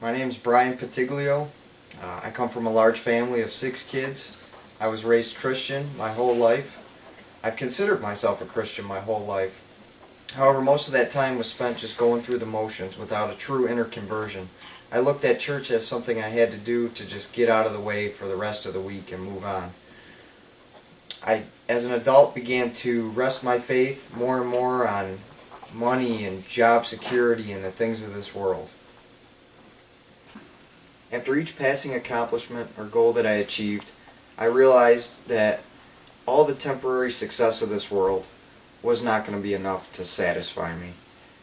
My name is Bryan Pittiglio. I come from a large family of 6 kids. I was raised Christian my whole life. I've considered myself a Christian my whole life. However, most of that time was spent just going through the motions without a true inner conversion. I looked at church as something I had to do to just get out of the way for the rest of the week and move on. I, as an adult, began to rest my faith more and more on money and job security and the things of this world. After each passing accomplishment or goal that I achieved, I realized that all the temporary success of this world was not going to be enough to satisfy me.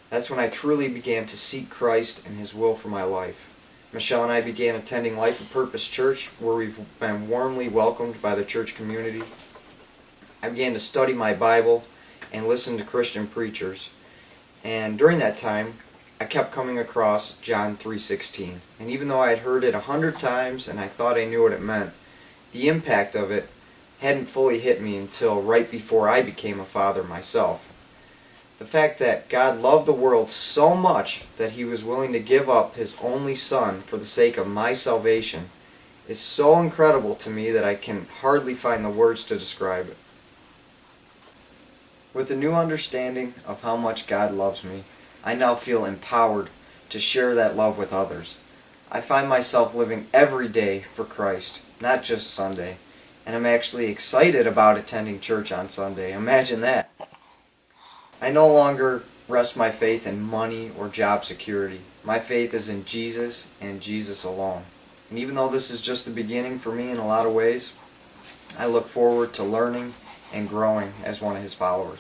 That's when I truly began to seek Christ and His will for my life. Michelle and I began attending Life of Purpose Church, where we've been warmly welcomed by the church community. I began to study my Bible and listen to Christian preachers. And during that time, I kept coming across John 3:16. And even though I had heard it 100 times and I thought I knew what it meant, the impact of it hadn't fully hit me until right before I became a father myself. The fact that God loved the world so much that He was willing to give up His only Son for the sake of my salvation is so incredible to me that I can hardly find the words to describe it. With the new understanding of how much God loves me, I now feel empowered to share that love with others. I find myself living every day for Christ, not just Sunday. And I'm actually excited about attending church on Sunday. Imagine that. I no longer rest my faith in money or job security. My faith is in Jesus and Jesus alone. And even though this is just the beginning for me in a lot of ways, I look forward to learning and growing as one of His followers.